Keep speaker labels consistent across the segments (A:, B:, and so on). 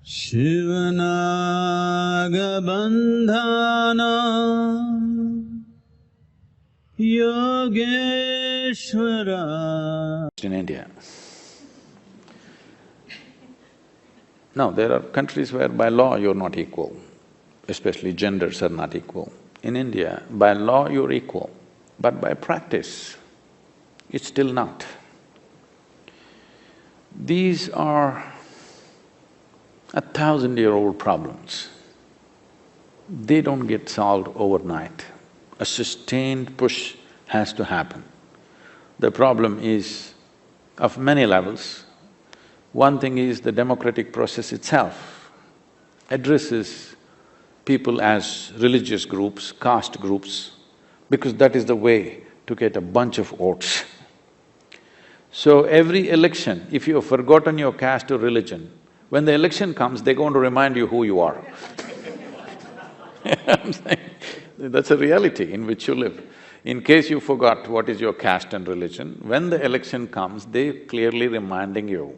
A: Shivanagabandhana Yogeshwara. In India. Now, there are countries where by law you're not equal, especially genders are not equal. In India, by law you're equal, but by practice, it's still not. These are 1,000-year-old problems. They don't get solved overnight. A sustained push has to happen. The problem is of many levels. One thing is the democratic process itself addresses people as religious groups, caste groups, because that is the way to get a bunch of votes. So every election, if you have forgotten your caste or religion, when the election comes, they're going to remind you who you are. I'm saying, that's a reality in which you live. In case you forgot what is your caste and religion, when the election comes, they're clearly reminding you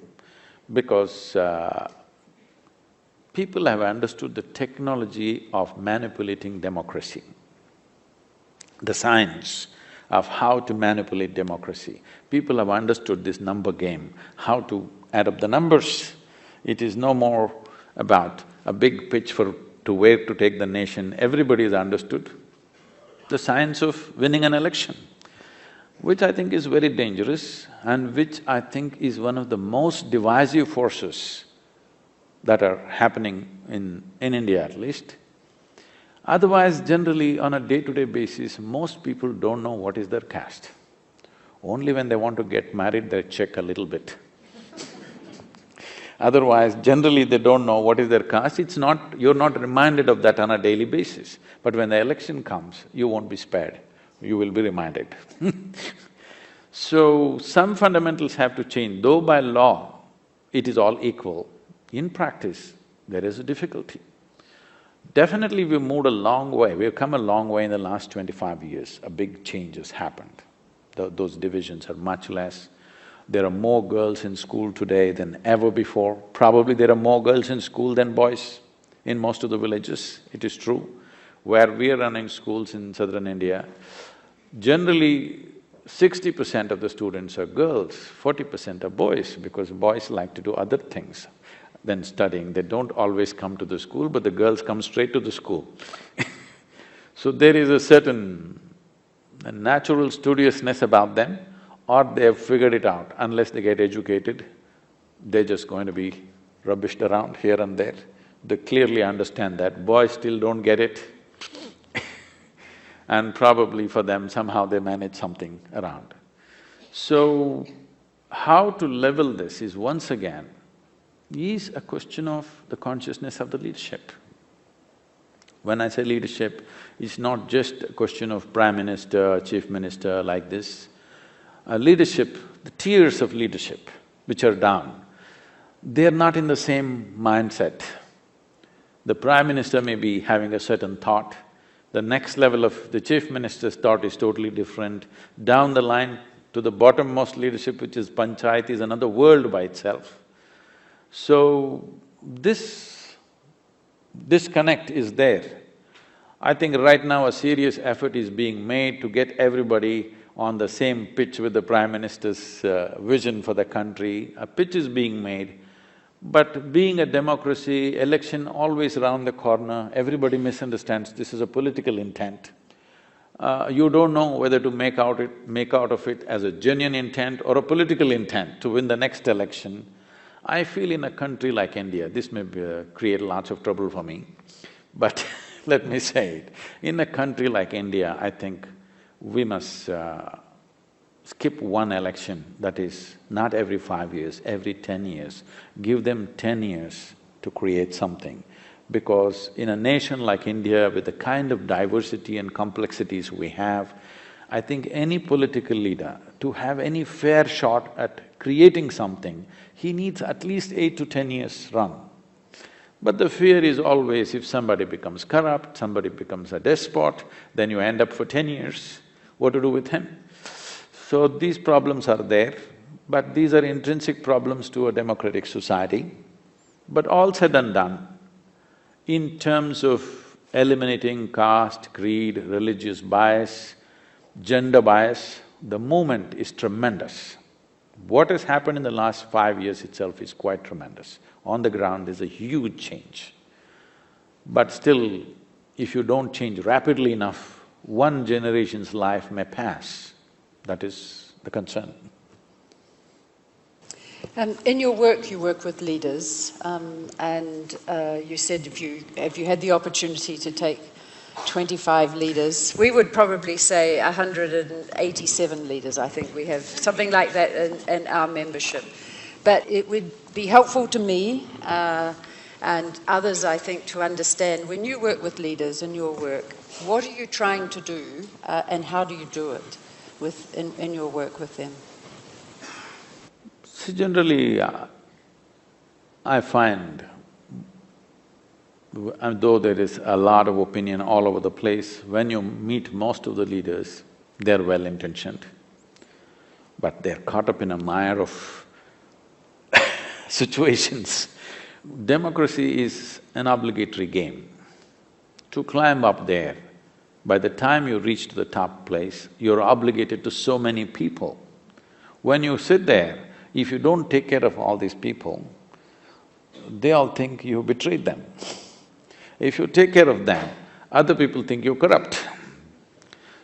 A: because people have understood the technology of manipulating democracy, the science of how to manipulate democracy. People have understood this number game, how to add up the numbers. It is no more about a big pitch to where to take the nation. Everybody has understood the science of winning an election, which I think is very dangerous and which I think is one of the most divisive forces that are happening in India at least. Otherwise, generally on a day-to-day basis, most people don't know what is their caste. Only when they want to get married, they check a little bit. Otherwise, generally they don't know what is their caste. It's not… you're not reminded of that on a daily basis. But when the election comes, you won't be spared, you will be reminded. So, some fundamentals have to change. Though by law it is all equal, in practice there is a difficulty. Definitely we've moved a long way, we've come a long way in the last 25 years, a big change has happened. Those divisions are much less. There are more girls in school today than ever before. Probably there are more girls in school than boys in most of the villages, it is true. Where we are running schools in southern India, generally 60% of the students are girls, 40% are boys, because boys like to do other things than studying. They don't always come to the school, but the girls come straight to the school. So there is a certain natural studiousness about them, or they have figured it out. Unless they get educated, they're just going to be rubbished around here and there. They clearly understand that. Boys still don't get it and probably for them somehow they manage something around. So, how to level this is once again is a question of the consciousness of the leadership. When I say leadership, it's not just a question of prime minister, chief minister like this. Leadership, the tiers of leadership which are down, they're not in the same mindset. The prime minister may be having a certain thought, the next level of the chief minister's thought is totally different. Down the line to the bottommost leadership, which is panchayat, is another world by itself. So, this disconnect is there. I think right now a serious effort is being made to get everybody on the same pitch with the Prime Minister's vision for the country. A pitch is being made, but being a democracy, election always around the corner, everybody misunderstands this is a political intent. You don't know whether to make out of it as a genuine intent or a political intent to win the next election. I feel in a country like India, this may create lots of trouble for me, but let me say it. In a country like India, I think we must skip one election, that is, not every 5 years, every 10 years. Give them 10 years to create something. Because in a nation like India, with the kind of diversity and complexities we have, I think any political leader, to have any fair shot at creating something, he needs at least 8 to 10 years run. But the fear is always if somebody becomes corrupt, somebody becomes a despot, then you end up for 10 years, what to do with him? So these problems are there, but these are intrinsic problems to a democratic society. But all said and done, in terms of eliminating caste, creed, religious bias, gender bias, the movement is tremendous. What has happened in the last 5 years itself is quite tremendous. On the ground, there's a huge change. But still, if you don't change rapidly enough, one generation's life may pass. That is the concern.
B: In your work, you work with leaders, and you said if you had the opportunity to take 25 leaders, we would probably say 187 leaders, I think we have, something like that in our membership. But it would be helpful to me and others, I think, to understand, when you work with leaders in your work, what are you trying to do and how do you do it in your work with them?
A: See, generally, I find, though there is a lot of opinion all over the place, when you meet most of the leaders, they're well-intentioned, but they're caught up in a mire of situations. Democracy is an obligatory game. To climb up there, by the time you reach to the top place, you're obligated to so many people. When you sit there, if you don't take care of all these people, they all think you betrayed them. If you take care of them, other people think you're corrupt.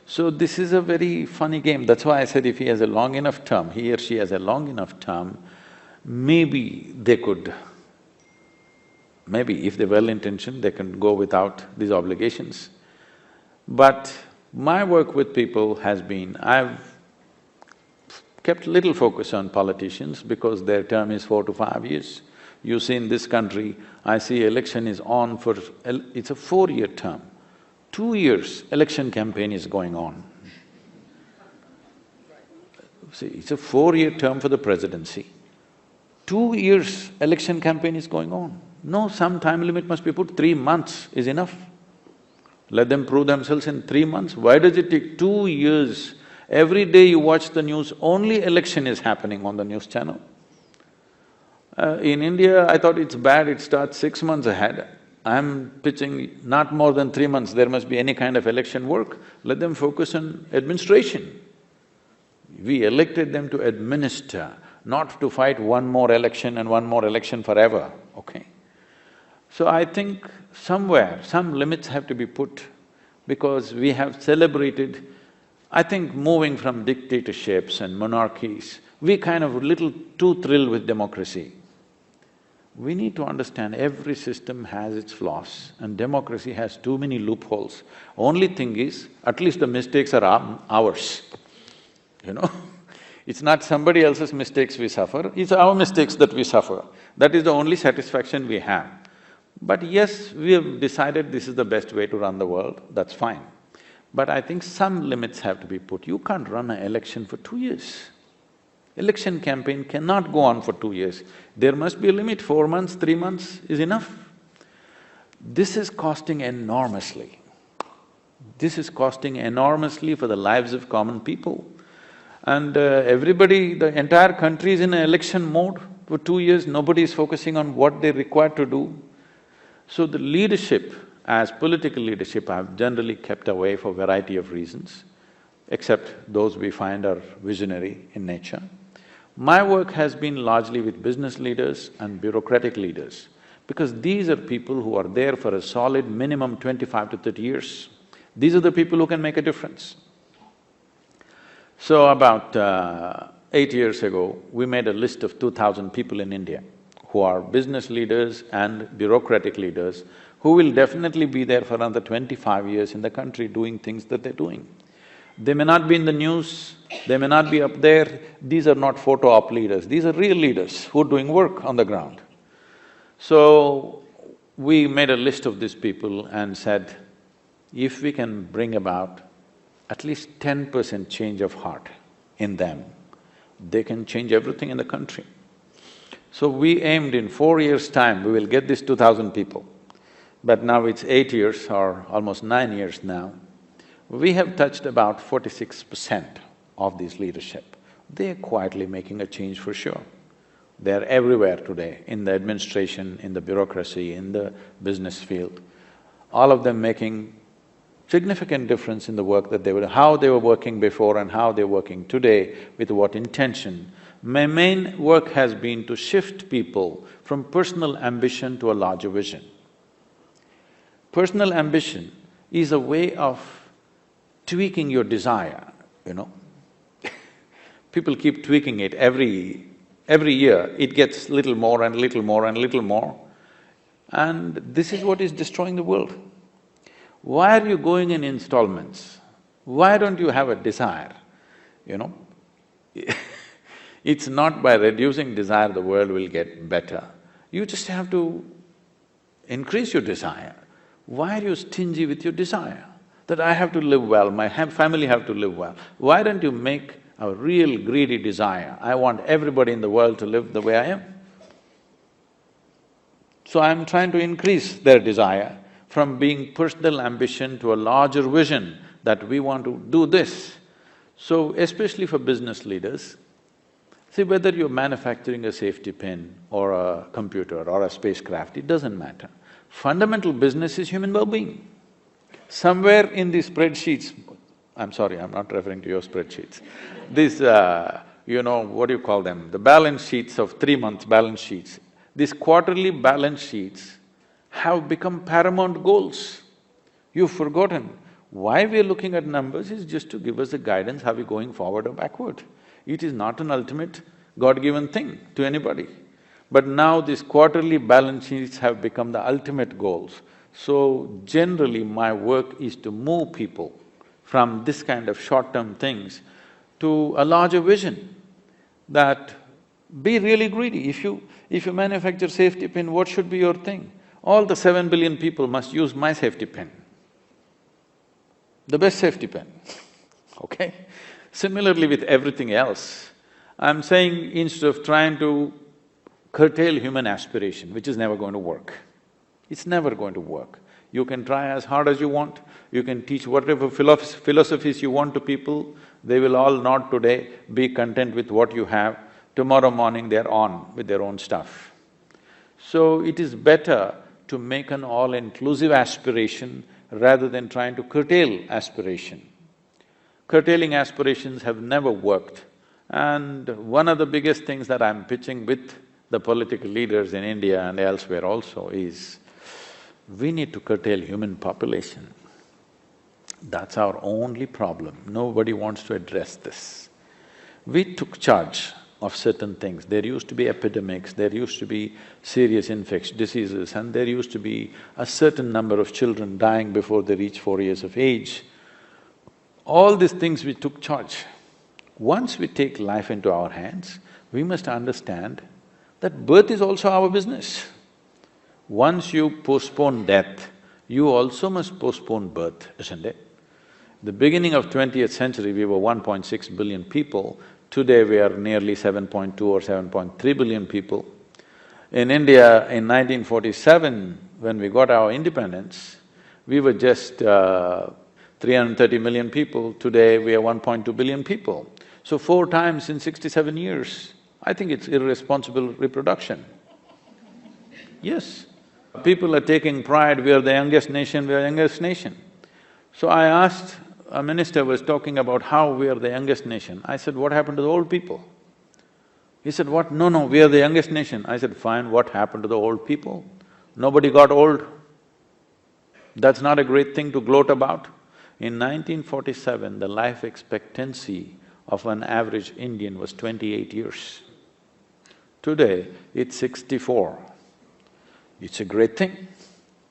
A: So this is a very funny game. That's why I said if he has a long enough term, he or she has a long enough term, maybe they could… maybe if they're well-intentioned, they can go without these obligations. But my work with people has been, I've kept little focus on politicians because their term is 4 to 5 years. You see in this country, I see election is on for… it's a 4-year term. 2 years, election campaign is going on. See, it's a 4-year term for the presidency. 2 years, election campaign is going on. No, some time limit must be put, 3 months is enough. Let them prove themselves in 3 months. Why does it take 2 years? Every day you watch the news, only election is happening on the news channel. In India, I thought it's bad, it starts 6 months ahead. I'm pitching not more than 3 months, there must be any kind of election work. Let them focus on administration. We elected them to administer, not to fight one more election and one more election forever, okay? So I think somewhere, some limits have to be put because we have celebrated… I think moving from dictatorships and monarchies, we kind of little too thrilled with democracy. We need to understand every system has its flaws and democracy has too many loopholes. Only thing is, at least the mistakes are ours, you know. It's not somebody else's mistakes we suffer, it's our mistakes that we suffer. That is the only satisfaction we have. But yes, we have decided this is the best way to run the world, that's fine. But I think some limits have to be put. You can't run an election for 2 years. Election campaign cannot go on for 2 years. There must be a limit, 4 months, 3 months is enough. This is costing enormously. This is costing enormously for the lives of common people. And everybody, the entire country is in an election mode for 2 years, nobody is focusing on what they're required to do. So the leadership, as political leadership, I've generally kept away for a variety of reasons, except those we find are visionary in nature. My work has been largely with business leaders and bureaucratic leaders, because these are people who are there for a solid minimum 25 to 30 years. These are the people who can make a difference. So about 8 years ago, we made a list of 2,000 people in India who are business leaders and bureaucratic leaders who will definitely be there for another 25 years in the country doing things that they're doing. They may not be in the news, they may not be up there, these are not photo op leaders, these are real leaders who are doing work on the ground. So, we made a list of these people and said, if we can bring about at least 10% change of heart in them, they can change everything in the country. So we aimed in 4 years' time, we will get these 2,000 people. But now it's 8 years or almost 9 years now. We have touched about 46% of this leadership. They're quietly making a change for sure. They're everywhere today, in the administration, in the bureaucracy, in the business field. All of them making significant difference in the work that how they were working before and how they're working today, with what intention. My main work has been to shift people from personal ambition to a larger vision. Personal ambition is a way of tweaking your desire, you know. People keep tweaking it every year, it gets little more and little more and little more. And this is what is destroying the world. Why are you going in installments? Why don't you have a desire, you know? It's not by reducing desire the world will get better. You just have to increase your desire. Why are you stingy with your desire? That I have to live well, my family have to live well. Why don't you make a real greedy desire? I want everybody in the world to live the way I am. So I'm trying to increase their desire from being personal ambition to a larger vision that we want to do this. So especially for business leaders, see, whether you're manufacturing a safety pin or a computer or a spacecraft, it doesn't matter. Fundamental business is human well-being. Somewhere in these spreadsheets, I'm sorry, I'm not referring to your spreadsheets, these, you know, what do you call them, the balance sheets of 3 months balance sheets, these quarterly balance sheets have become paramount goals. You've forgotten. Why we're looking at numbers is just to give us a guidance, how we're going forward or backward. It is not an ultimate God-given thing to anybody. But now these quarterly balance sheets have become the ultimate goals. So generally my work is to move people from this kind of short-term things to a larger vision, that be really greedy. If you manufacture safety pin, what should be your thing? All the 7 billion people must use my safety pin, the best safety pin, okay? Similarly with everything else, I'm saying instead of trying to curtail human aspiration, which is never going to work, it's never going to work. You can try as hard as you want, you can teach whatever philosophies you want to people, they will all not today be content with what you have, tomorrow morning they're on with their own stuff. So it is better to make an all-inclusive aspiration rather than trying to curtail aspiration. Curtailing aspirations have never worked, and one of the biggest things that I'm pitching with the political leaders in India and elsewhere also is, we need to curtail human population. That's our only problem. Nobody wants to address this. We took charge of certain things. There used to be epidemics, there used to be serious infectious diseases, and there used to be a certain number of children dying before they reach 4 years of age. All these things we took charge. Once we take life into our hands, we must understand that birth is also our business. Once you postpone death, you also must postpone birth, isn't it? The beginning of 20th century, we were 1.6 billion people. Today we are nearly 7.2 or 7.3 billion people. In India, in 1947, when we got our independence, we were just 330 million people. Today we are 1.2 billion people. So 4 times in 67 years. I think it's irresponsible reproduction. Yes. People are taking pride, we are the youngest nation, we are the youngest nation. So I asked, a minister was talking about how we are the youngest nation. I said, what happened to the old people? He said, what? No, we are the youngest nation. I said, fine, what happened to the old people? Nobody got old. That's not a great thing to gloat about. In 1947, the life expectancy of an average Indian was 28 years. Today, it's 64. It's a great thing.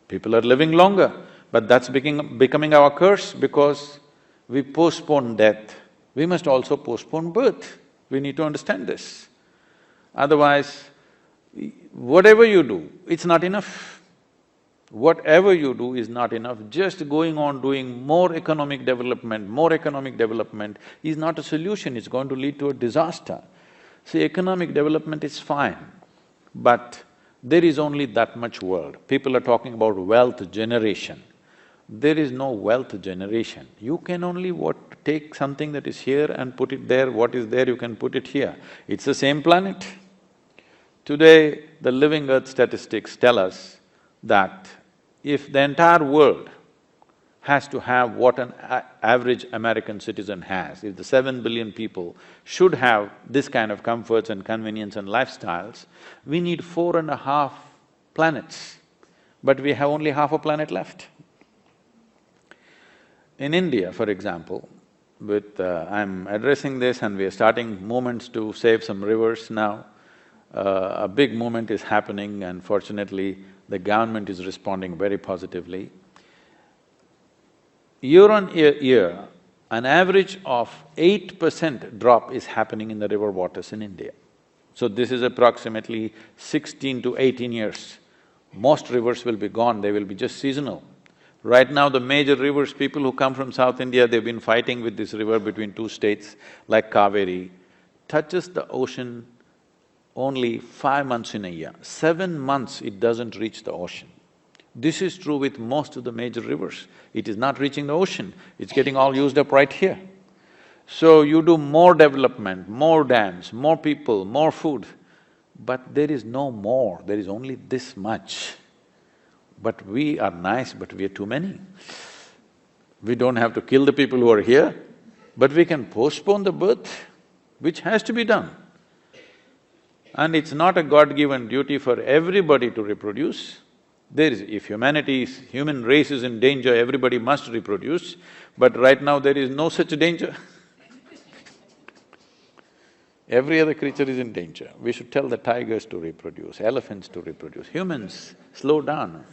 A: People are living longer, but that's becoming our curse because we postpone death. We must also postpone birth. We need to understand this. Otherwise, whatever you do, it's not enough. Whatever you do is not enough. Just going on doing more economic development is not a solution, it's going to lead to a disaster. See, economic development is fine, but there is only that much world. People are talking about wealth generation. There is no wealth generation. You can only take something that is here and put it there, what is there you can put it here. It's the same planet. Today, the living earth statistics tell us that if the entire world has to have what an average American citizen has, if the 7 billion people should have this kind of comforts and convenience and lifestyles, we need 4.5 planets, but we have only half a planet left. In India, for example, I'm addressing this and we are starting movements to save some rivers now. A big movement is happening and fortunately, the government is responding very positively. Year on year, an average of 8% drop is happening in the river waters in India. So this is approximately 16 to 18 years. Most rivers will be gone, they will be just seasonal. Right now, the major rivers, people who come from South India, they've been fighting with this river between two states, like Kaveri, touches the ocean only 5 months in a year. 7 months it doesn't reach the ocean. This is true with most of the major rivers. It is not reaching the ocean, it's getting all used up right here. So you do more development, more dams, more people, more food, but there is no more, there is only this much. But we are nice, but we are too many. We don't have to kill the people who are here, but we can postpone the birth, which has to be done. And it's not a God-given duty for everybody to reproduce. If human race is in danger, everybody must reproduce, but right now there is no such danger. Every other creature is in danger. We should tell the tigers to reproduce, elephants to reproduce. Humans, slow down.